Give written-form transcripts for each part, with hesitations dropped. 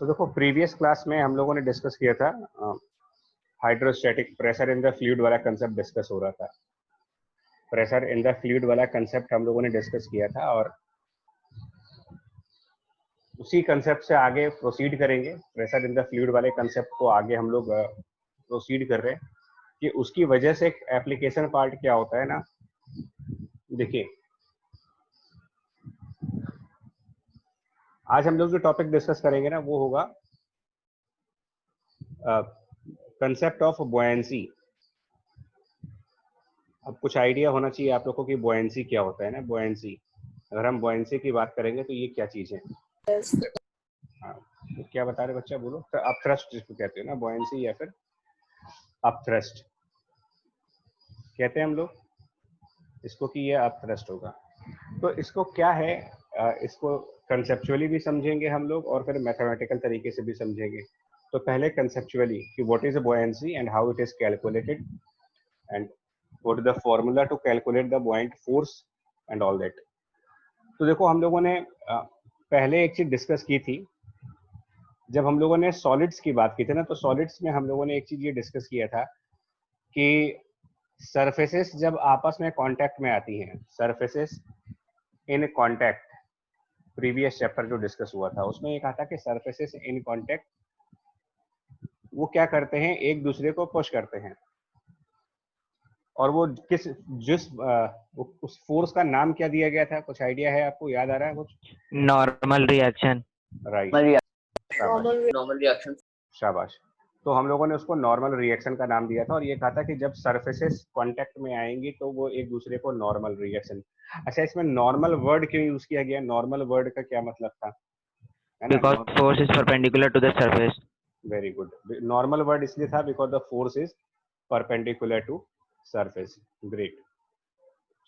तो देखो previous class में हम लोगों ने डिस्कस किया था hydrostatic pressure in the fluid वाला कंसेप्ट डिस्कस हो रहा था। प्रेशर इन द फ्लूइड वाला कंसेप्ट हम लोगों ने डिस्कस किया था और उसी कंसेप्ट से आगे प्रोसीड करेंगे। प्रेशर इन द फ्लूइड वाले कंसेप्ट को आगे हम लोग प्रोसीड कर रहे हैं कि उसकी वजह से एक एप्लीकेशन पार्ट क्या होता है ना। देखिए आज हम लोग जो टॉपिक डिस्कस करेंगे ना वो होगा कंसेप्ट ऑफ बुयांसी। अब कुछ आइडिया होना चाहिए आप लोगों को कि बुयांसी क्या होता है ना। बुयांसी, अगर हम बुयांसी की बात करेंगे तो ये क्या चीज है? हाँ, तो क्या बता रहे बच्चा, बोलो। तो अपथ्रस्ट जिसको कहते हैं ना, बुयांसी या फिर अपथ्रस्ट कहते हैं हम लोग इसको कि ये अपथ्रस्ट होगा। तो इसको क्या है, इसको कंसेप्चुअली भी समझेंगे हम लोग और फिर मैथमेटिकल तरीके से भी समझेंगे। तो पहले कंसेप्चुअली कि what is buoyancy and how it is calculated and what is the formula to calculate the buoyant force and all that. तो देखो हम लोगों ने पहले एक चीज डिस्कस की थी जब हम लोगों ने सॉलिड्स की बात की थी ना। तो सॉलिड्स में हम लोगों ने एक चीज ये डिस्कस किया था कि सरफेसेस जब आपस में कांटेक्ट में आती हैं, surfaces in contact, previous chapter जो डिस्कस हुआ था उसमें ये कहा था कि सरफेसेस इन कांटेक्ट वो क्या करते हैं, एक दूसरे को पुश करते हैं। और वो उस फोर्स का नाम क्या दिया गया था, कुछ आइडिया है आपको, याद आ रहा है कुछ? Normal reaction. Right, normal reaction. शाबाश। तो हम लोगों ने उसको नॉर्मल रिएक्शन का नाम दिया था और ये कहा था कि जब सरफेसेस कांटेक्ट में आएंगी तो वो एक दूसरे को नॉर्मल रिएक्शन। अच्छा, इसमें नॉर्मल वर्ड क्यों यूज किया गया? नॉर्मल वर्ड का क्या मतलब था, है ना? Because force is perpendicular to the surface. Very good. Normal word इसलिए था because the force is perpendicular to surface. Great,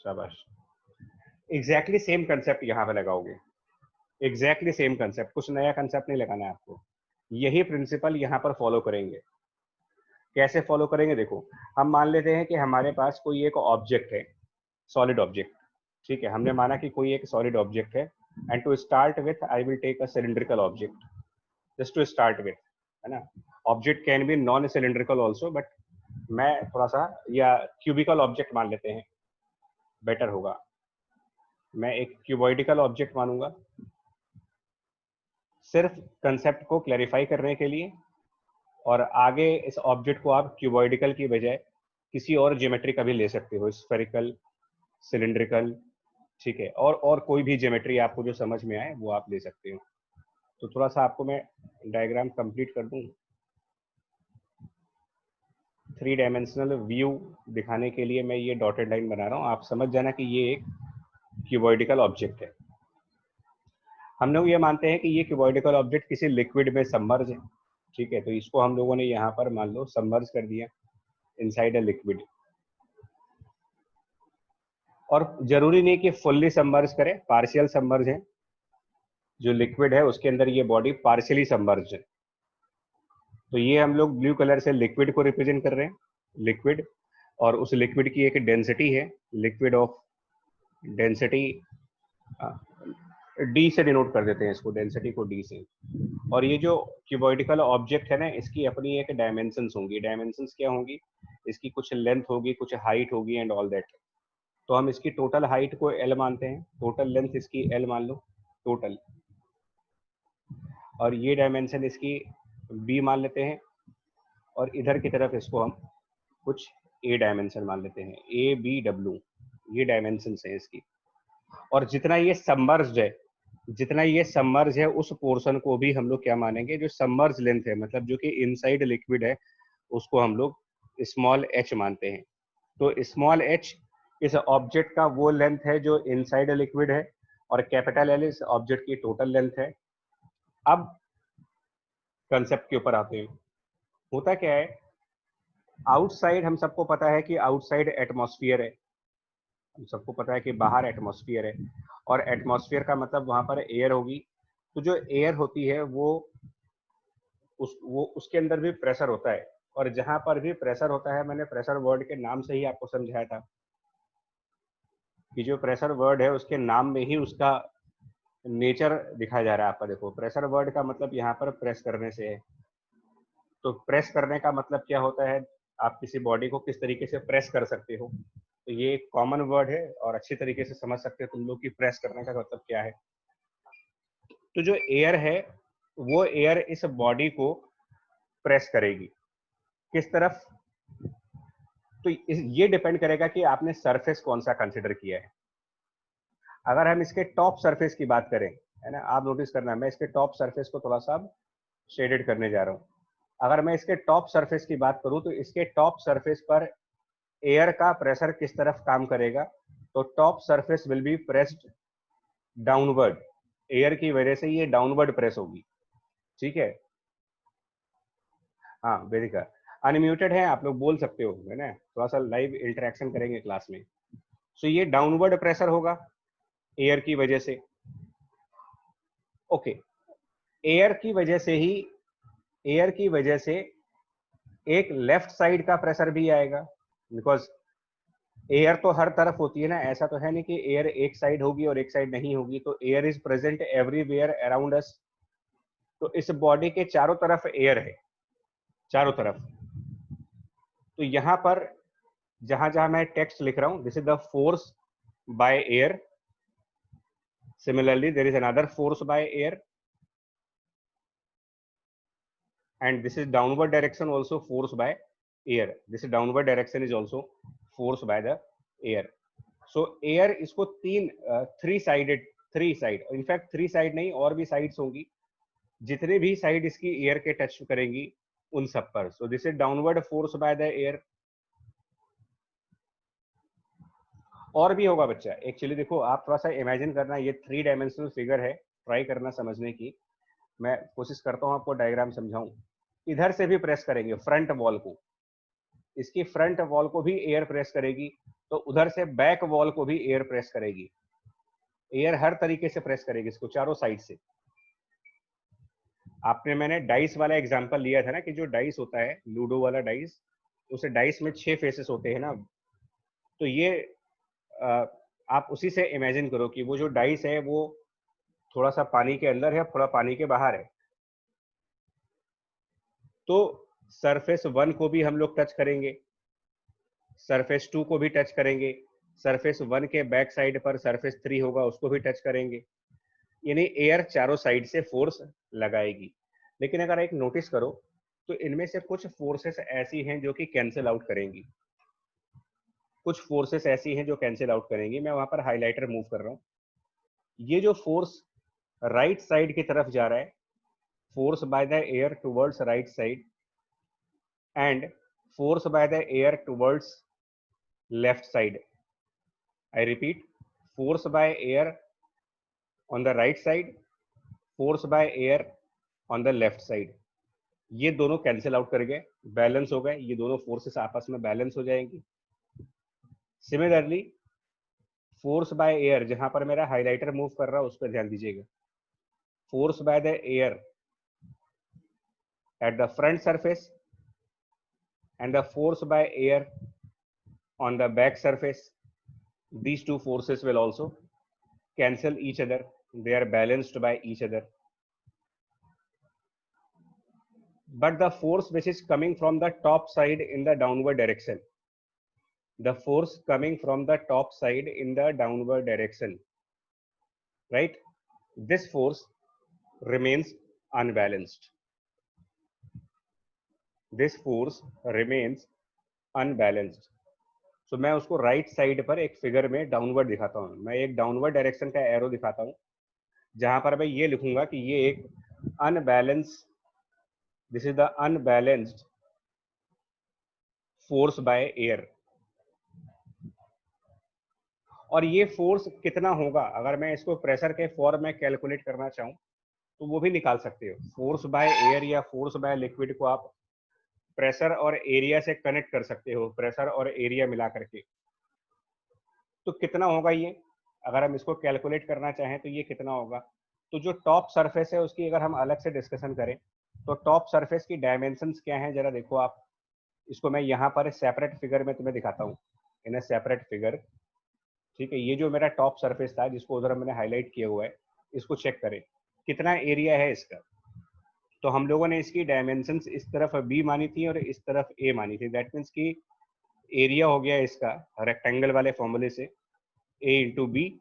शाबाश। एग्जैक्टली सेम कंसेप्ट यहाँ पे लगाओगे, एग्जैक्टली सेम कंसेप्ट, कुछ नया कंसेप्ट नहीं लगाना है आपको। यही प्रिंसिपल यहाँ पर फॉलो करेंगे। कैसे फॉलो करेंगे? देखो, हम मान लेते हैं कि हमारे पास कोई एक ऑब्जेक्ट है, सॉलिड ऑब्जेक्ट। ठीक है, हमने माना कि कोई एक सॉलिड ऑब्जेक्ट है and to start with I will take a cylindrical object, just to start with, है ना। Object can be non cylindrical also, but मैं थोड़ा सा, या क्यूबिकल ऑब्जेक्ट मान लेते हैं, बेटर होगा। मैं एक क्यूबॉइडिकल ऑब्जेक्ट मानूंगा सिर्फ कंसेप्ट को क्लैरिफाई करने के लिए। और आगे इस ऑब्जेक्ट को आप क्यूबॉइडिकल की बजाय किसी और ज्योमेट्री का भी ले सकते हो, स्फेरिकल, सिलिंड्रिकल, ठीक है, और कोई भी ज्योमेट्री आपको जो समझ में आए वो आप ले सकते हो। तो थोड़ा सा आपको मैं डायग्राम कंप्लीट कर दूं। 3 डायमेंशनल व्यू दिखाने के लिए मैं ये डॉटेड लाइन बना रहा हूँ, आप समझ जाना कि ये एक क्यूबॉइडिकल ऑब्जेक्ट है। हम लोग ये मानते हैं कि ये क्यूबॉइडिकल ऑब्जेक्ट किसी लिक्विड में सबमर्ज है। ठीक है, तो इसको हम लोगों ने यहाँ पर मान लो सबमर्ज कर दिया इनसाइड अ लिक्विड। और जरूरी नहीं कि फुल्ली सबमर्ज करें, पार्शियल सबमर्ज है। जो लिक्विड है उसके अंदर ये बॉडी पार्शियली सबमर्ज है। तो ये हम लोग ब्लू कलर से लिक्विड को रिप्रेजेंट कर रहे हैं, लिक्विड। और उस लिक्विड की एक डेंसिटी है, लिक्विड ऑफ डेंसिटी डी से डिनोट कर देते हैं इसको, डेंसिटी को डी से। और ये जो क्यूबॉइडिकल ऑब्जेक्ट है ना, इसकी अपनी एक डायमेंशंस होंगी। डायमेंशंस क्या होंगी? इसकी कुछ लेंथ होगी, कुछ हाइट होगी एंड ऑल दैट। तो हम इसकी टोटल हाइट को एल मानते हैं, टोटल लेंथ इसकी एल मान लो, टोटल। और ये डायमेंशन इसकी बी मान लेते हैं, और इधर की तरफ इसको हम कुछ ए डायमेंशन मान लेते हैं, ए बी डब्ल्यू, ये डायमेंशन है इसकी। और जितना ये सबमर्ज्ड है, जितना ये सबमर्ज है उस पोर्शन को भी हम लोग क्या मानेंगे, जो सबमर्ज लेंथ है, मतलब जो कि इनसाइड लिक्विड है, उसको हम लोग स्मॉल एच मानते हैं। तो स्मॉल एच इस ऑब्जेक्ट का वो लेंथ है जो इनसाइड लिक्विड है, और कैपिटल एल इस ऑब्जेक्ट की टोटल लेंथ है। अब कंसेप्ट के ऊपर आते हैं। होता क्या है, आउटसाइड हम सबको पता है कि आउटसाइड एटमॉस्फेयर है, हम सबको पता है कि बाहर एटमॉस्फेयर है, और एटमॉस्फेयर का मतलब वहां पर एयर होगी। तो जो एयर होती है वो उसके अंदर भी प्रेशर होता है, और जहां पर भी प्रेशर होता है, मैंने प्रेशर वर्ड के नाम से ही आपको समझाया था कि जो प्रेशर वर्ड है उसके नाम में ही उसका नेचर दिखाया जा रहा है आपका। देखो प्रेशर वर्ड का मतलब यहाँ पर प्रेस करने से है। तो प्रेस करने का मतलब क्या होता है, आप किसी बॉडी को किस तरीके से प्रेस कर सकते हो। तो ये एक कॉमन वर्ड है और अच्छी तरीके से समझ सकते हो तुम लोग कि प्रेस करने का मतलब क्या है। तो जो एयर है वो एयर इस बॉडी को प्रेस करेगी किस तरफ, तो ये डिपेंड करेगा कि आपने सरफेस कौन सा कंसिडर किया है। अगर हम इसके टॉप सरफेस की बात करें, है ना, आप नोटिस करना, मैं इसके टॉप सरफेस को थोड़ा सा शेडेड करने जा रहा हूँ। अगर मैं इसके टॉप सरफेस की बात करूं तो इसके टॉप सरफेस पर एयर का प्रेशर किस तरफ काम करेगा, तो top surface will be pressed downward. Air की वजह से ये डाउनवर्ड प्रेस होगी, ठीक है। हाँ वेदिका अनम्यूटेड है, आप लोग बोल सकते हो, है ना, थोड़ा सा लाइव इंटरेक्शन करेंगे क्लास में। सो ये डाउनवर्ड प्रेशर होगा एयर की वजह से। ओके, एयर की वजह से ही, एयर की वजह से एक लेफ्ट साइड का प्रेशर भी आएगा, बिकॉज एयर तो हर तरफ होती है ना, ऐसा तो है नहीं कि एयर एक साइड होगी और एक साइड नहीं होगी। तो air is present everywhere around us. तो इस बॉडी के चारों तरफ एयर है, चारों तरफ। तो यहां पर जहां जहां मैं टेक्स्ट लिख रहा हूं, this is the force by air, similarly there is another force by air, and this is downward direction also force by air. This is downward direction is also force by the air. So air इसको तीन three sided, three side, in fact three side नहीं और भी sides होंगी, जितने भी side इसकी air के टच करेंगी उन सब पर। So this is downward force by the air. और भी होगा बच्चा, एक्चुअली देखो आप थोड़ा सा इमेजिन करना, ये थ्री डायमेंशनल फिगर है, ट्राई करना समझने की। मैं कोशिश करता हूँ आपको डायग्राम समझाऊं। इधर से भी प्रेस करेंगे फ्रंट वॉल को, इसकी फ्रंट वॉल को भी एयर प्रेस करेगी, तो उधर से बैक वॉल को भी एयर प्रेस करेगी। एयर हर तरीके से प्रेस करेगी इसको चारों साइड से। आपने, मैंने डाइस वाला एग्जांपल लिया था ना, कि जो डाइस होता है लूडो वाला डाइस, उसे डाइस में 6 फेसेस होते हैं ना। तो ये आप उसी से इमेजिन करो कि वो जो डाइस है वो थोड़ा सा पानी के अंदर है, थोड़ा पानी के बाहर है। तो सरफेस 1 को भी हम लोग टच करेंगे, सरफेस 2 को भी टच करेंगे, सरफेस 1 के बैक साइड पर सरफेस 3 होगा उसको भी टच करेंगे। यानी एयर चारों साइड से फोर्स लगाएगी। लेकिन अगर एक नोटिस करो तो इनमें से कुछ फोर्सेस ऐसी हैं जो कि कैंसिल आउट करेंगी, कुछ फोर्सेस ऐसी हैं जो कैंसिल आउट करेंगी। मैं वहां पर हाइलाइटर मूव कर रहा हूँ। ये जो फोर्स राइट साइड की तरफ जा रहा है, force by the air towards right side and force by the air towards left side. I repeat, force by air on the right side, force by air on the left side. ये दोनों cancel out कर गए, balance हो गए, ये दोनों forces आपस में बैलेंस हो जाएंगी। सिमिलरली फोर्स बाय एयर, जहां पर मेरा हाइलाइटर मूव कर रहा है उस पर ध्यान दीजिएगा। Force by the air at the front surface and the force by air on the back surface, these two forces will also cancel each other, they are balanced by each other. But the force which is coming from the top side in the downward direction, the force coming from the top side in the downward direction, right, this force remains unbalanced, this force remains unbalanced. So मैं उसको right side पर एक figure में downward दिखाता हूँ। मैं एक downward direction का एरो दिखाता हूँ, जहां पर मैं ये लिखूंगा कि ये एक unbalance, this is the unbalanced force by air. और ये फोर्स कितना होगा, अगर मैं इसको प्रेशर के फॉर्म में कैलकुलेट करना चाहूँ तो वो भी निकाल सकते हो। फोर्स बाय एयर या फोर्स बाय लिक्विड को आप प्रेशर और एरिया से कनेक्ट कर सकते हो, प्रेशर और एरिया मिला करके। तो कितना होगा ये, अगर हम इसको कैलकुलेट करना चाहें तो ये कितना होगा। तो जो टॉप सरफेस है उसकी अगर हम अलग से डिस्कशन करें तो टॉप सरफेस की डायमेंशंस क्या हैं जरा देखो आप। इसको मैं यहाँ पर सेपरेट फिगर में तुम्हें दिखाता हूँ, इन ए सेपरेट फिगर। ठीक है, ये जो मेरा टॉप सरफेस था जिसको उधर मैंने हाईलाइट किया हुआ है, इसको चेक करें कितना एरिया है इसका। तो हम लोगों ने इसकी डायमेंशंस इस तरफ b मानी थी और इस तरफ a मानी थी। दैट मीन्स कि एरिया हो गया इसका रेक्टेंगल वाले फॉर्मूले से a इंटू बी।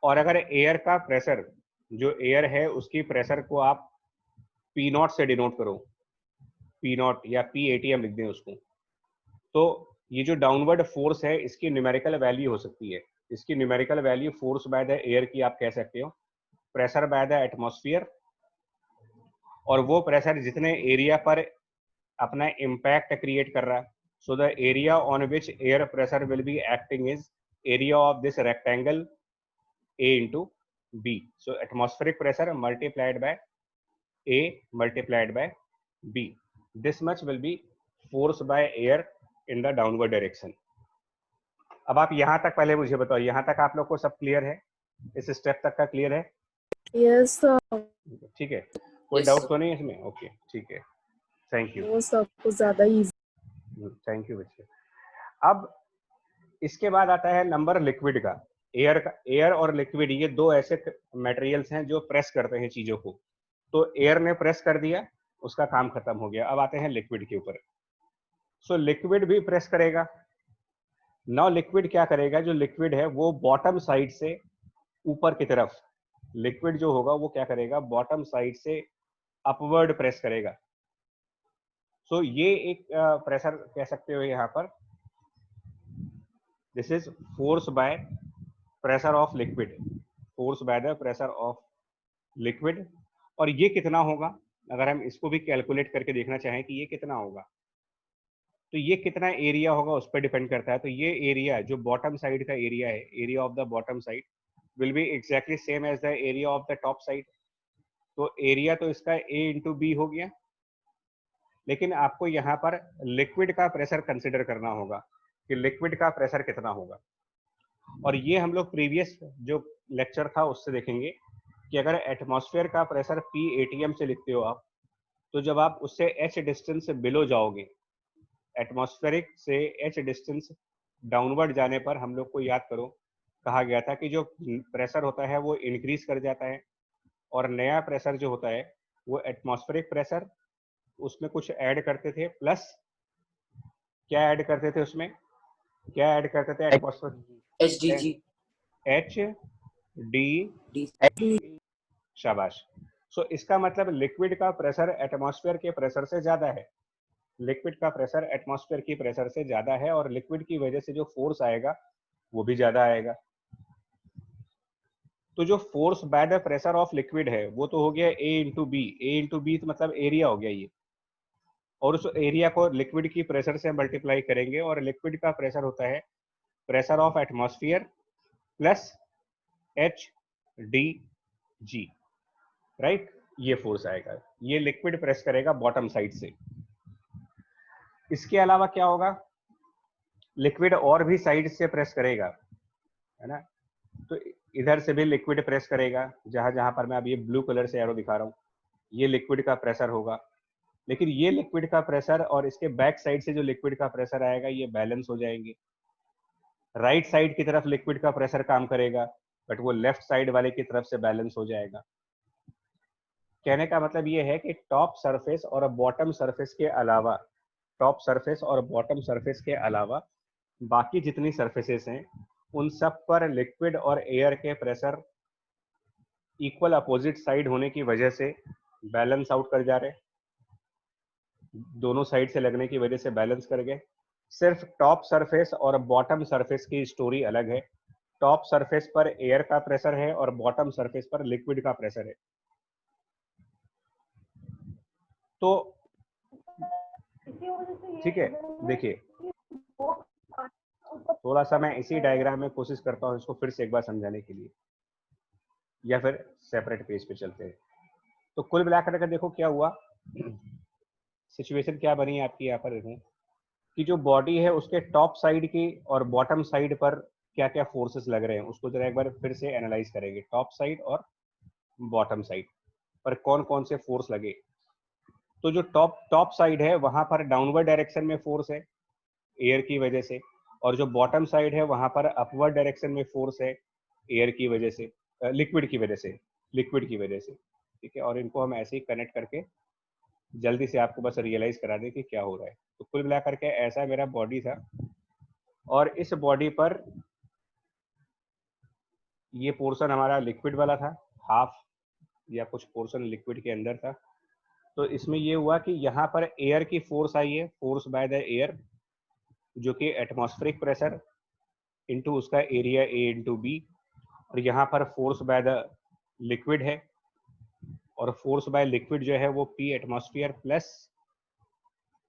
और अगर एयर का प्रेशर, जो एयर है उसकी प्रेशर को आप पी नॉट से डिनोट करो, पी नॉट या पी एटीएम लिख दें उसको, तो ये जो डाउनवर्ड फोर्स है इसकी न्यूमेरिकल वैल्यू हो सकती है। इसकी numerical value force by the air की आप कह सकते हो प्रेशर बाय द एटमॉस्फेयर, और वो प्रेशर जितने एरिया पर अपना इम्पैक्ट क्रिएट कर रहा है, so the area on which air pressure will be acting is area of this rectangle a into b. So atmospheric pressure multiplied by a multiplied by b. This much will be force by air in the downward direction. अब आप यहाँ तक पहले मुझे बताओ, यहाँ तक आप लोग को सब क्लियर है? इस स्टेप तक का क्लियर है? Yes sir. ठीक है, कोई Yes, डाउट sir. तो नहीं इसमें? ओके ठीक है, थैंक यू। वो सब कुछ ज्यादा इजी। थैंक यू बच्चे। अब इसके बाद आता है नंबर लिक्विड का। एयर का, एयर और लिक्विड ये दो ऐसे मटेरियल्स हैं जो प्रेस करते हैं चीजों को। तो एयर ने प्रेस कर दिया, उसका काम खत्म हो गया। अब आते हैं लिक्विड के ऊपर। सो लिक्विड भी प्रेस करेगा। नाउ लिक्विड क्या करेगा? जो लिक्विड है वो बॉटम साइड से ऊपर की तरफ, लिक्विड जो होगा वो क्या करेगा? बॉटम साइड से अपवर्ड प्रेस करेगा। सो ये एक प्रेशर कह सकते हो यहाँ पर, this is force by pressure of liquid, force by the pressure of liquid. और ये कितना होगा? अगर हम इसको भी कैलकुलेट करके देखना चाहें कि ये कितना होगा, तो ये कितना एरिया होगा उस पर डिपेंड करता है। तो ये एरिया जो बॉटम साइड का एरिया है, area of the bottom side will be exactly same as the area of the top side. तो एरिया तो इसका ए इंटू बी हो गया, लेकिन आपको यहाँ पर लिक्विड का प्रेशर कंसिडर करना होगा कि लिक्विड का प्रेशर कितना होगा। और ये हम लोग प्रीवियस जो लेक्चर था उससे देखेंगे कि अगर एटमॉस्फेयर का प्रेशर पी एटीएम से लिखते हो आप, तो जब आप उससे एच डिस्टेंस बिलो जाओगे, एटमॉस्फेरिक से एच डिस्टेंस डाउनवर्ड जाने पर, हम लोग को याद करो कहा गया था कि जो प्रेशर होता है वो इंक्रीज कर जाता है, और नया प्रेशर जो होता है वो एटमॉस्फेरिक प्रेशर, उसमें कुछ ऐड करते थे, प्लस क्या ऐड करते थे उसमें? क्या ऐड करते थे atmosphere? HDG. H D, D. शाबाश। सो इसका मतलब लिक्विड का प्रेशर एटमॉस्फेयर के प्रेशर से ज्यादा है, लिक्विड का प्रेशर एटमॉस्फेयर की प्रेशर से ज्यादा है, और लिक्विड की वजह से जो फोर्स आएगा वो भी ज्यादा आएगा। तो जो force by the pressure of liquid है वो तो हो गया ए इंटू बी। ए इंटू बी मतलब एरिया हो गया ये, और उस एरिया को लिक्विड की प्रेशर से मल्टीप्लाई करेंगे, और लिक्विड का प्रेशर होता है pressure of atmosphere plus h d ji, right? ये फोर्स आएगा, ये लिक्विड प्रेस करेगा बॉटम साइड से। इसके अलावा क्या होगा? लिक्विड और भी साइड से प्रेस करेगा, है ना? तो इधर से भी लिक्विड प्रेस करेगा, जहां जहां पर मैं अब ये ब्लू कलर से एरो दिखा रहा हूँ, ये लिक्विड का प्रेशर होगा। लेकिन ये लिक्विड का प्रेशर और इसके बैक साइड से जो लिक्विड का प्रेशर आएगा ये बैलेंस हो जाएंगे। राइट साइड की तरफ लिक्विड का प्रेशर काम करेगा, बट वो लेफ्ट साइड वाले की तरफ से बैलेंस हो जाएगा। कहने का मतलब ये है कि टॉप सरफेस और बॉटम सरफेस के अलावा, टॉप सरफेस और बॉटम सरफेस के अलावा बाकी जितनी सरफेसेस हैं उन सब पर लिक्विड और एयर के प्रेशर इक्वल अपोजिट साइड होने की वजह से बैलेंस आउट कर जा रहे, दोनों साइड से लगने की वजह से बैलेंस कर गए। सिर्फ टॉप सरफेस और बॉटम सरफेस की स्टोरी अलग है। टॉप सरफेस पर एयर का प्रेशर है और बॉटम सरफेस पर लिक्विड का प्रेशर है। तो ठीक है, देखिए थोड़ा सा मैं इसी डायग्राम में कोशिश करता हूँ इसको फिर से एक बार समझाने के लिए, या फिर सेपरेट पेज पे चलते हैं। तो कुल मिलाकर के देखो क्या हुआ, सिचुएशन क्या बनी आपकी यहाँ पर। देखो कि जो बॉडी है उसके टॉप साइड की और बॉटम साइड पर क्या क्या फोर्सेस लग रहे हैं, उसको जरा एक बार फिर से एनालाइज करेंगे। टॉप साइड और बॉटम साइड पर कौन कौन से फोर्स लगे। तो जो टॉप साइड है वहां पर डाउनवर्ड डायरेक्शन में फोर्स है एयर की वजह से, और जो बॉटम साइड है वहां पर अपवर्ड डायरेक्शन में फोर्स है एयर की वजह से। लिक्विड की वजह से, लिक्विड की वजह से, ठीक है। और इनको हम ऐसे ही कनेक्ट करके जल्दी से आपको बस रियलाइज करा दें कि क्या हो रहा है। तो कुल मिला करके ऐसा मेरा बॉडी था, और इस बॉडी पर ये पोर्शन हमारा लिक्विड वाला था, हाफ या कुछ पोर्शन लिक्विड के अंदर था। तो इसमें ये हुआ कि यहाँ पर एयर की फोर्स आई है, फोर्स बाय द एयर, जो कि एटमॉस्फेरिक प्रेशर इनटू उसका एरिया ए इंटू बी, और यहाँ पर फोर्स बाय द लिक्विड है, और फोर्स बाय लिक्विड जो है वो p atmosphere plus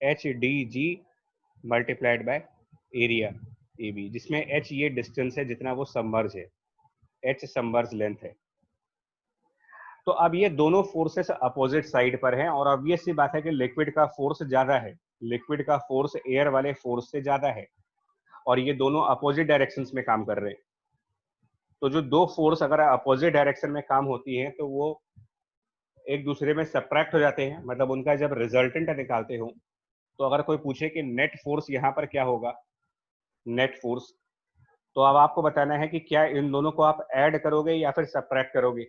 h d g multiplied by area a b, जिसमें एच ये डिस्टेंस है जितना वो सबमर्ज है, एच सबमर्ज लेंथ है। तो अब ये दोनों फोर्सेस अपोजिट साइड पर हैं, और ऑब्वियस सी बात है कि लिक्विड का फोर्स ज्यादा है, लिक्विड का फोर्स एयर वाले फोर्स से ज्यादा है, और ये दोनों अपोजिट डायरेक्शंस में काम कर रहे हैं। तो जो दो फोर्स अगर अपोजिट डायरेक्शन में काम होती हैं तो वो एक दूसरे में सब्ट्रैक्ट हो जाते हैं, मतलब उनका जब रिजल्टेंट निकालते हो तो अगर कोई पूछे कि नेट फोर्स यहाँ पर क्या होगा, नेट फोर्स, तो अब आपको बताना है कि क्या इन दोनों को आप ऐड करोगे या फिर सब्ट्रैक्ट करोगे।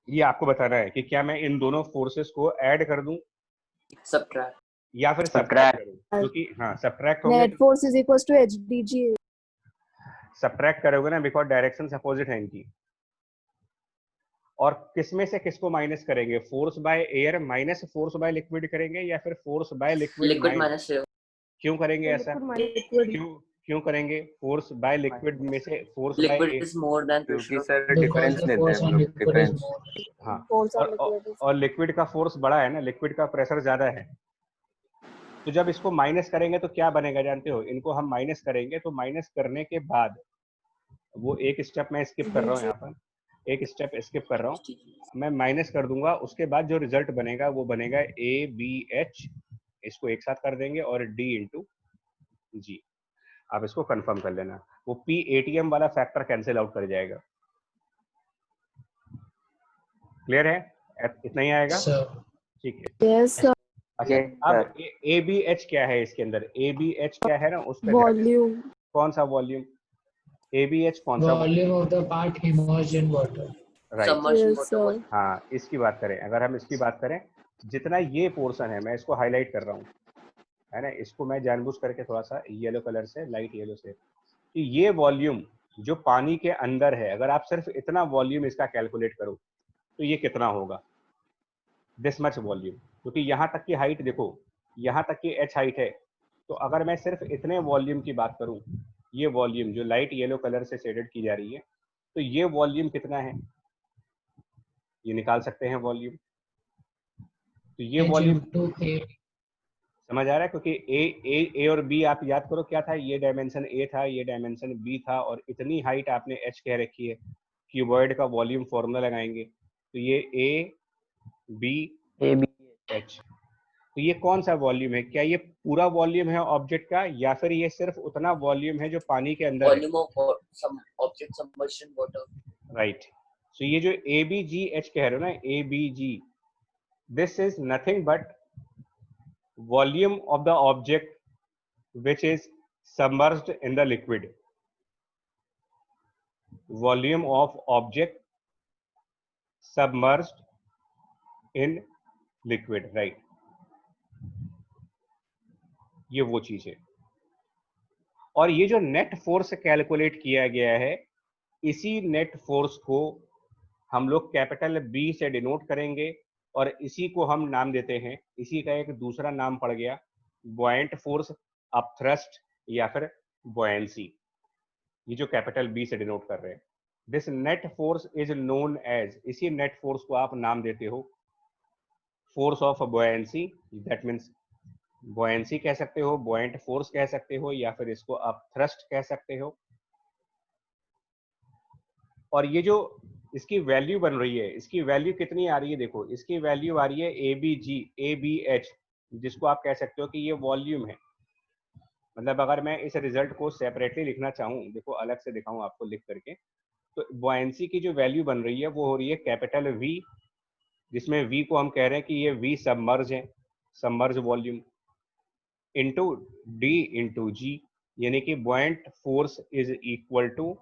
ये आपको बताना है कि क्या मैं इन दोनों फोर्सेस को ऐड कर दूं Subtract. या फिर सब्ट्रैक्ट करूं, क्योंकि हाँ सब्ट्रैक्ट होंगे, Net force is equals to HDG. Subtract करोगे ना, बिकॉज डायरेक्शन अपोजिट है इनकी। और किसमें से किसको माइनस करेंगे, force by air minus force by liquid करेंगे या फिर force by liquid Liquid minus? minus air. क्यों करेंगे ऐसा, Liquid minus liquid. क्यों क्यों करेंगे फोर्स बाय लिक्विड में से force by Liquid is more than क्योंकि pressure. Sir Because difference the लेते force हैं हम on लोग, liquid is डिफरेंस। more. हाँ, Force on liquid is. और लिक्विड का फोर्स बड़ा है ना, लिक्विड का प्रेशर ज्यादा है। तो जब इसको माइनस करेंगे तो क्या बनेगा जानते हो, इनको हम माइनस करेंगे तो माइनस करने के बाद वो एक स्टेप मैं स्किप कर रहा हूँ, यहाँ पर एक स्टेप स्किप कर रहा हूँ, मैं माइनस कर दूंगा, उसके बाद जो रिजल्ट बनेगा वो बनेगा ए बी एच, इसको एक साथ कर देंगे, और डी इंटू जी। आप इसको कंफर्म कर लेना, वो पी एटीएम वाला फैक्टर कैंसिल आउट कर जाएगा। क्लियर है, इतना ही आएगा, So, ठीक है। Yes, sir. अच्छा, अब ए बी एच क्या है इसके अंदर, ए बी एच क्या है ना, उस पर Volume. कौन सा वॉल्यूम, ए बी एच कौन सा volume of the part immersed in water. Right. Submersion Yes, water sir. volume. हाँ, इसकी बात करें, अगर हम इसकी बात करें, जितना ये पोर्शन है मैं इसको हाईलाइट कर रहा हूँ, है ना, इसको मैं जानबूझ करके थोड़ा सा येलो कलर से, लाइट येलो से, कि ये वॉल्यूम जो पानी के अंदर है, अगर आप सिर्फ इतना वॉल्यूम इसका कैलकुलेट करो तो ये कितना होगा, दिस मच वॉल्यूम, क्योंकि यहाँ तक की हाइट देखो, यहाँ तक की एच हाइट है। तो अगर मैं सिर्फ इतने वॉल्यूम की बात करूं, ये वॉल्यूम जो लाइट येलो कलर से शेडेड की जा रही है, तो ये वॉल्यूम कितना है, ये निकाल सकते हैं वॉल्यूम। तो ये H वॉल्यूम into A. समझ आ रहा है, क्योंकि ए और बी आप याद करो क्या था, ये डायमेंशन ए था, ये डायमेंशन बी था, और इतनी हाइट आपने एच कह रखी है, क्यूबॉइड का वॉल्यूम फॉर्मूला लगाएंगे तो ये ए बी एच। तो ये कौन सा वॉल्यूम है, क्या ये पूरा वॉल्यूम है ऑब्जेक्ट का, या फिर ये सिर्फ उतना वॉल्यूम है जो पानी के अंदर है? Volume of some object submerged in water. Right. So ये जो ए बी जी एच कह रहे हो ना, A B G, this is nothing but volume of the object which is submerged in the liquid, volume of object submerged in liquid, right. ये वो चीज है। और ये जो नेट फोर्स कैलकुलेट किया गया है, इसी नेट फोर्स को हम लोग कैपिटल बी से डिनोट करेंगे, और इसी को हम नाम देते हैं, इसी का एक दूसरा नाम पड़ गया बॉयंट फोर्स, अपथ्रस्ट, या फिर बॉयंसी। ये जो कैपिटल बी से डिनोट कर रहे हैं, this net force is known as, इसी नेट फोर्स को आप नाम देते हो force of buoyancy, that means buoyancy कह सकते हो, बॉयंट फोर्स कह सकते हो, या फिर इसको आप थ्रस्ट कह सकते हो। और ये जो इसकी वैल्यू बन रही है, इसकी वैल्यू कितनी आ रही है, देखो इसकी वैल्यू आ रही है A B G, A B H, जिसको आप कह सकते हो कि ये वॉल्यूम है। मतलब अगर मैं इस रिजल्ट को सेपरेटली लिखना चाहूँ, देखो अलग से दिखाऊं आपको लिख करके, तो बॉयंसी की जो वैल्यू बन रही है वो हो रही है कैपिटल वी, जिसमें वी को हम कह रहे हैं कि ये वी सबमर्ज है, submerge volume, into d into g, यानी कि buoyant force is equal to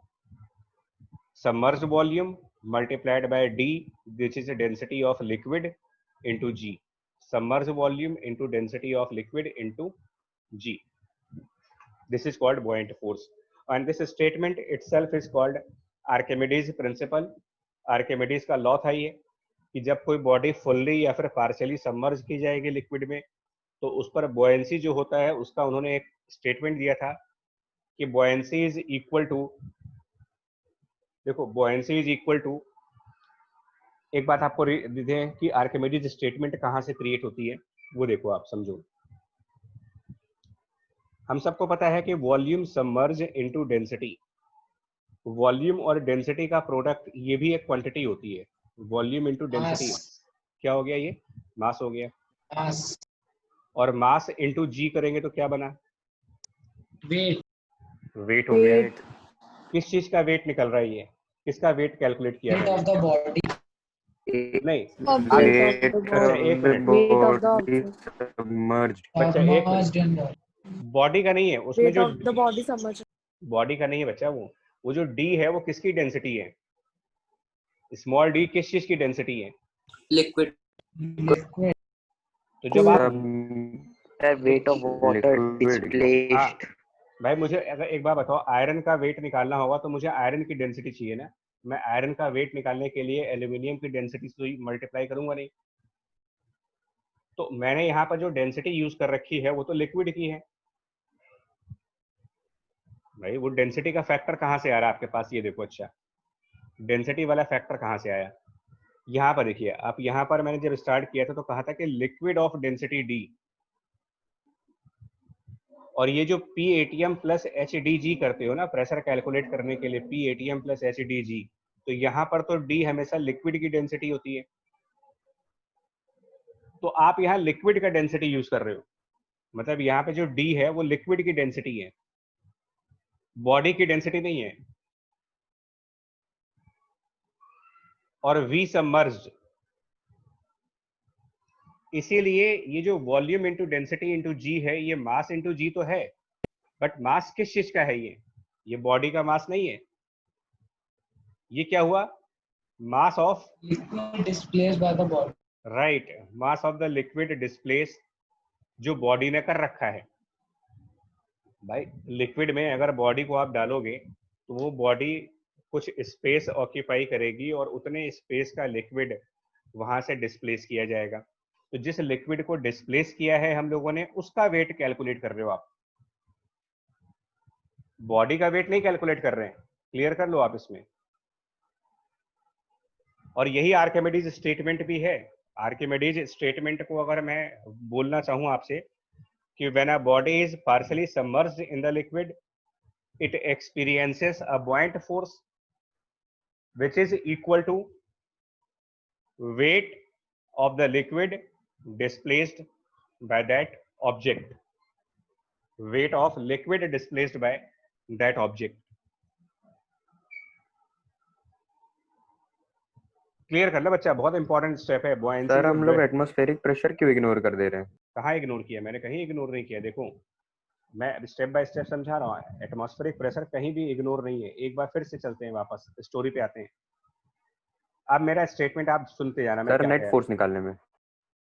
submerged volume multiplied by d, which is the density of liquid, into g. Submerged volume into density of liquid into g. This is called buoyant force, and this statement itself is called Archimedes principle. Archimedes का law था ये कि जब कोई body fully या फिर partially submerge की जाएगी लिक्विड में, तो उस पर बुओयेंसी जो होता है उसका उन्होंने एक स्टेटमेंट दिया था कि बुओयेंसी इज इक्वल टू, देखो बुओयेंसी इज इक्वल टू, एक बात आपको दें कि आर्किमिडीज स्टेटमेंट कहाँ से क्रिएट होती है, वो देखो आप समझो। हम सबको पता है कि volume submerge into density, volume और डेंसिटी का प्रोडक्ट ये भी एक क्वांटिटी होती है। वॉल्यूम इनटू डेंसिटी क्या हो गया, ये मास हो गया, Mass. और मास इनटू जी करेंगे तो क्या बना, Weight. वेट हो गया। Weight. किस चीज का वेट निकल रहा है, ये किसका वेट कैलकुलेट किया Weight है? of the body. नहीं, Object of the अच्छा body. एक minute, Weight of the object. submerged. बच्चा एक Submerged in water. बॉडी का नहीं है उसमें, Weight जो of the body submerged. Body का नहीं है बच्चा, वो जो डी है वो किसकी डेंसिटी है? स्मॉल डी किस चीज की डेंसिटी है? Liquid. Liquid. तो जब आप weight of water Liquid. displaced. भाई मुझे अगर एक बार बताओ, आयरन का वेट निकालना होगा तो मुझे आयरन की डेंसिटी चाहिए ना। मैं आयरन का वेट निकालने के लिए एल्यूमिनियम की डेंसिटी से मल्टीप्लाई करूंगा नहीं। तो मैंने यहाँ पर जो डेंसिटी यूज कर रखी है वो तो लिक्विड की है भाई। वो डेंसिटी का फैक्टर कहाँ से आ रहा है आपके पास, ये देखो। अच्छा, डेंसिटी वाला फैक्टर कहाँ से आया? यहाँ पर देखिए आप, यहाँ पर मैंने जब स्टार्ट किया था तो कहा था कि लिक्विड ऑफ डेंसिटी डी, और ये जो P ATM plus h d जी करते हो ना प्रेशर कैलकुलेट करने के लिए, P ATM plus h d जी, तो यहाँ पर तो डी हमेशा लिक्विड की डेंसिटी होती है। तो आप यहाँ लिक्विड का डेंसिटी यूज कर रहे हो, मतलब यहाँ पे जो डी है वो लिक्विड की डेंसिटी है, बॉडी की डेंसिटी नहीं है। और वी सबमर्ज्ड, इसीलिए ये जो वॉल्यूम इंटू डेंसिटी इंटू जी है, ये मास इंटू जी तो है, बट मास किस चीज का है? ये बॉडी का मास नहीं है। ये क्या हुआ? Mass of Liquid displaced by the body. Right, mass of the liquid displace जो बॉडी ने कर रखा है। भाई लिक्विड में अगर बॉडी को आप डालोगे तो वो बॉडी कुछ स्पेस ऑक्यूपाई करेगी और उतने स्पेस का लिक्विड वहां से डिस्प्लेस किया जाएगा। तो जिस लिक्विड को डिस्प्लेस किया है हम लोगों ने, उसका वेट कैलकुलेट कर रहे हो आप, बॉडी का वेट नहीं कैलकुलेट कर रहे हैं। क्लियर कर लो आप इसमें। और यही आर्किमिडीज स्टेटमेंट भी है। आर्किमिडीज स्टेटमेंट को अगर मैं बोलना चाहूं आपसे कि when a body is partially submerged in the liquid, it experiences a buoyant force which is equal to weight of the liquid displaced by that object, weight of liquid displaced by that object. Clear कर लो बच्चा, बहुत important step है buoyancy। Sir हम लोग atmospheric pressure क्यों ignore कर दे रहे हैं? कहाँ इग्नोर किया? मैंने कहीं इग्नोर नहीं किया। देखो मैं स्टेप बाय स्टेप समझा रहा हूँ। एटमॉस्फेरिक प्रेशर कहीं भी इग्नोर नहीं है। एक बार फिर से चलते हैं, वापस स्टोरी पे आते हैं। अब मेरा स्टेटमेंट आप सुनते जाना। मैं सर क्या नेट कह फोर्स निकालने में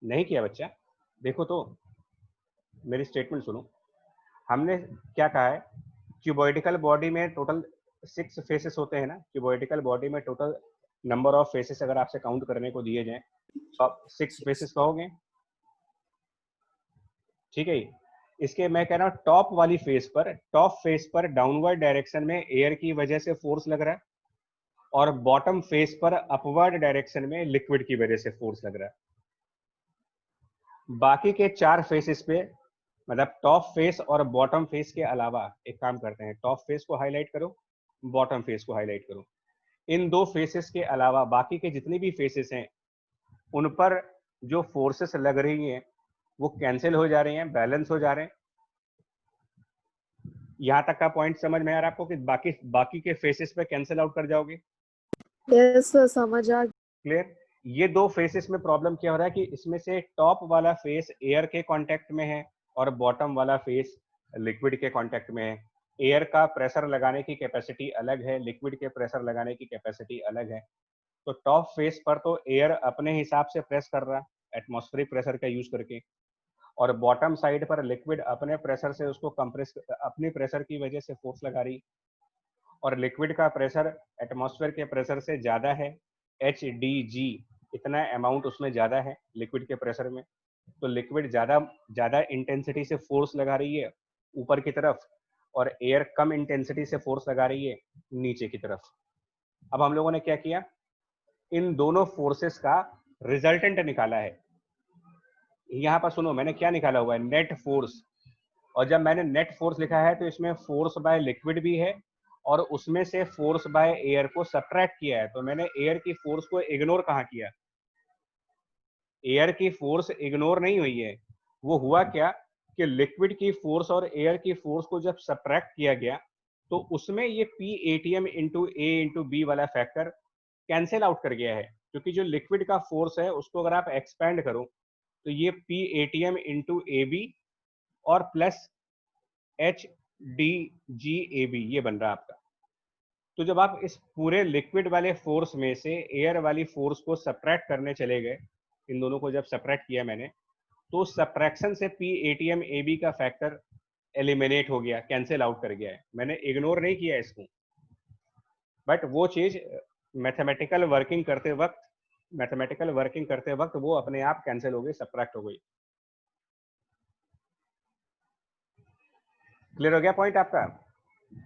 नहीं किया बच्चा, देखो तो मेरी स्टेटमेंट सुनो। हमने क्या कहा है, क्यूबॉइडिकल बॉडी में टोटल 6 फेसेस होते हैं ना। क्यूबॉइडिकल बॉडी में टोटल नंबर ऑफ फेसेस अगर आपसे काउंट करने को दिए जाएं तो आप 6 फेसेस कहोगे, ठीक है। इसके मैं कह रहा हूँ टॉप वाली फेस पर डाउनवर्ड डायरेक्शन में एयर की वजह से फोर्स लग रहा है, और बॉटम फेस पर अपवर्ड डायरेक्शन में लिक्विड की वजह से फोर्स लग रहा है। बाकी के 4 फेसेस पे, मतलब टॉप फेस और बॉटम फेस के अलावा, एक काम करते हैं, टॉप फेस को हाईलाइट करो, बॉटम फेस को हाईलाइट करो। इन 2 फेसेस के अलावा बाकी के जितने भी फेसेस हैं उन पर जो फोर्सेस लग रही हैं वो कैंसिल हो जा रही हैं, बैलेंस हो जा रहे हैं। यहाँ तक का पॉइंट समझ में आ रहा है आपको कि बाकी के फेसेस पे कैंसिल आउट कर जाओगे? Yes sir, समझ आ गया। क्लियर। ये 2 फेसेस में प्रॉब्लम क्या हो रहा है कि इसमें से टॉप वाला फेस एयर के कांटेक्ट में है और बॉटम वाला फेस लिक्विड के कांटेक्ट में है। एयर का प्रेशर लगाने की कैपेसिटी अलग है, लिक्विड के प्रेशर लगाने की कैपेसिटी अलग है। तो टॉप फेस पर तो एयर अपने हिसाब से प्रेस कर रहा एटमॉस्फेरिक प्रेशर का यूज करके, और बॉटम साइड पर लिक्विड अपने प्रेशर से उसको कंप्रेस, अपनी प्रेशर की वजह से फोर्स लगा रही, और लिक्विड का प्रेशर एटमॉस्फेयर के प्रेशर से ज़्यादा है, HDG इतना अमाउंट उसमें ज़्यादा है लिक्विड के प्रेशर में। तो लिक्विड ज़्यादा इंटेंसिटी से फोर्स लगा रही है ऊपर की तरफ, और एयर कम इंटेंसिटी से फोर्स लगा रही है नीचे की तरफ। अब हम लोगों ने क्या किया, इन दोनों फोर्सेस का रिजल्टेंट निकाला है। यहाँ पर सुनो, मैंने क्या निकाला हुआ है, नेट फोर्स। और जब मैंने नेट फोर्स लिखा है तो इसमें फोर्स बाय लिक्विड भी है, और उसमें से फोर्स बाय एयर को सब्ट्रैक्ट किया है। तो मैंने एयर की फोर्स को इग्नोर कहाँ किया, एयर की फोर्स इग्नोर नहीं हुई है। वो हुआ क्या कि लिक्विड की फोर्स और एयर की फोर्स को जब सब्ट्रैक्ट किया गया तो उसमें ये PATM into A into B वाला फैक्टर कैंसिल आउट कर गया है, क्योंकि जो लिक्विड का फोर्स है उसको अगर आप एक्सपेंड करो तो ये PATM इंटू AB और प्लस HDGAB ये बन रहा है आपका। तो जब आप इस पूरे लिक्विड वाले फोर्स में से एयर वाली फोर्स को सब्ट्रैक्ट करने चले गए, इन दोनों को जब सब्ट्रैक्ट किया मैंने, तो सब्ट्रैक्शन से PATM AB का फैक्टर एलिमिनेट हो गया, कैंसिल आउट कर गया है। मैंने इग्नोर नहीं किया इसको, बट वो चीज मैथमेटिकल वर्किंग करते वक्त वो अपने आप कैंसिल हो गई, सब्ट्रैक्ट हो गई। क्लियर हो गया पॉइंट आपका?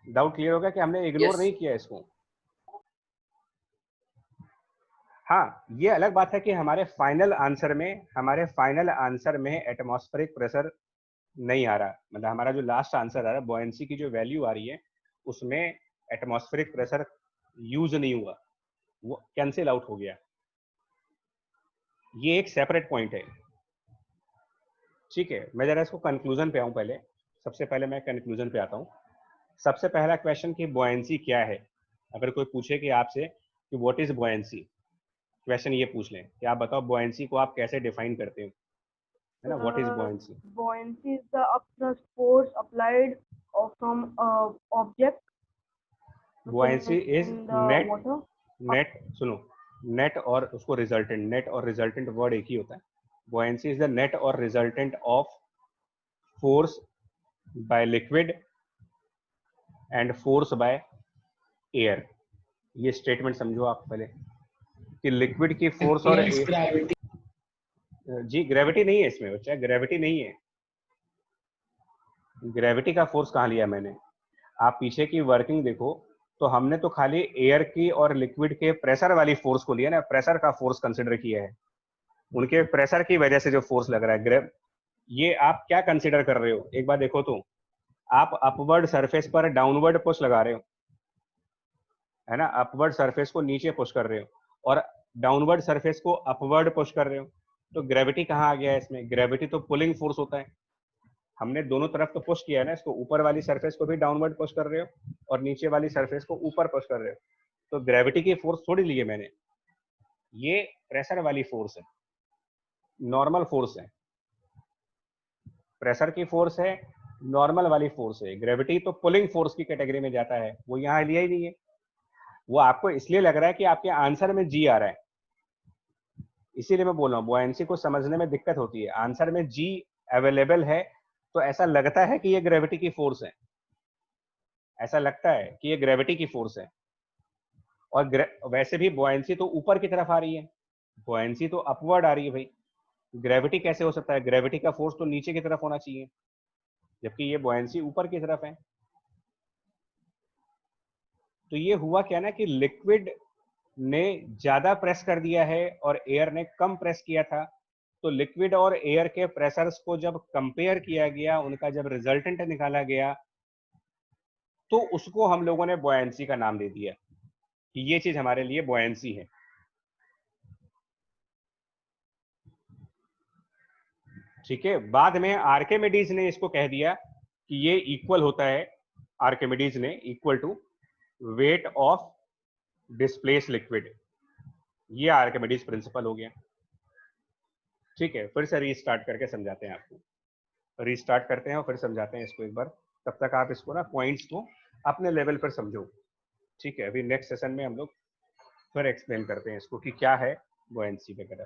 डाउट क्लियर हो गया कि हमने इग्नोर Yes. नहीं किया इसको? हाँ, ये अलग बात है कि हमारे फाइनल आंसर में एटमॉस्फेरिक प्रेशर नहीं आ रहा, मतलब हमारा जो लास्ट आंसर आ रहा है, बॉयंसी की जो वैल्यू आ रही है उसमें एटमॉस्फेरिक प्रेशर यूज नहीं हुआ, वो कैंसिल आउट हो गया। ये एक सेपरेट पॉइंट है, ठीक है। मैं जरा इसको कंक्लूजन पे आऊं पहले। सबसे पहले मैं कंक्लूजन पे आता हूं। सबसे पहला क्वेश्चन कि बॉयंसी क्या है। अगर कोई पूछे कि आपसे कि व्हाट इज बॉयंसी, क्वेश्चन ये पूछ लें कि आप बताओ बॉयंसी को आप कैसे डिफाइन करते हो, है ना? What is buoyancy? Buoyancy is the upthrust force applied from object buoyancy is in the net, water. सुनो, नेट और उसको रिजल्टेंट, नेट और रिजल्टेंट वर्ड एक ही होता है। बॉयंसी इज द नेट और resultant of force by liquid and force by air. ये statement समझो आप पहले कि लिक्विड की फोर्स और Against gravity. जी ग्रेविटी नहीं है इसमें बच्चा, ग्रेविटी नहीं है। ग्रेविटी का फोर्स कहाँ लिया मैंने? आप पीछे की वर्किंग देखो तो हमने तो खाली एयर की और लिक्विड के प्रेशर वाली फोर्स को लिया ना, प्रेशर का फोर्स कंसिडर किया है, उनके प्रेशर की वजह से जो फोर्स लग रहा है। ये आप क्या कंसिडर कर रहे हो, एक बार देखो तो, आप अपवर्ड सरफेस पर डाउनवर्ड पुश लगा रहे हो, है ना? अपवर्ड सरफेस को नीचे पुश कर रहे हो और डाउनवर्ड सरफेस को अपवर्ड पुश कर रहे हो, तो ग्रेविटी कहाँ आ गया है इसमें? ग्रेविटी तो पुलिंग फोर्स होता है। हमने दोनों तरफ तो पुश किया है ना इसको, ऊपर वाली सरफेस को भी डाउनवर्ड पुश कर रहे हो और नीचे वाली सरफेस को ऊपर पुश कर रहे हो, तो ग्रेविटी की फोर्स थोड़ी ली है मैंने, ये प्रेशर वाली फोर्स है, नॉर्मल फोर्स है। प्रेशर की फोर्स है, नॉर्मल वाली फोर्स है। ग्रेविटी तो पुलिंग फोर्स की कैटेगरी में जाता है, वो यहाँ लिया ही नहीं है। वो आपको इसलिए लग रहा है कि आपके आंसर में जी आ रहा है, इसीलिए मैं बोल रहा हूँ बॉयंसी को समझने में दिक्कत होती है। आंसर में जी अवेलेबल है तो ऐसा लगता है कि ये ग्रेविटी की फोर्स है, ऐसा लगता है कि ये ग्रेविटी की फोर्स है। और वैसे भी बॉयंसी तो ऊपर की तरफ आ रही है, बॉयंसी तो अपवर्ड आ रही है भाई। ग्रेविटी कैसे हो सकता है? ग्रेविटी का फोर्स तो नीचे की तरफ होना चाहिए, जबकि ये बॉयंसी ऊपर की तरफ है। तो ये हुआ क्या ना कि लिक्विड ने ज्यादा प्रेस कर दिया है और एयर ने कम प्रेस किया था। तो लिक्विड और एयर के प्रेशर्स को जब कंपेयर किया गया, उनका जब रिजल्टेंट निकाला गया, तो उसको हम लोगों ने बॉयंसी का नाम दे दिया कि ये चीज हमारे लिए बॉयंसी है। ठीक है। बाद में आर्किमिडीज ने इसको कह दिया कि ये इक्वल होता है, आर्किमिडीज ने, equal to weight of displace liquid. ये आर्किमिडीज प्रिंसिपल हो गया। ठीक है, फिर से रीस्टार्ट करके समझाते हैं आपको, रीस्टार्ट करते हैं और फिर समझाते हैं इसको एक बार। तब तक आप इसको ना पॉइंट्स को अपने लेवल पर समझो। ठीक है, अभी नेक्स्ट सेशन में हम लोग फिर एक्सप्लेन करते हैं इसको कि क्या है बुओयंसी वगैरह।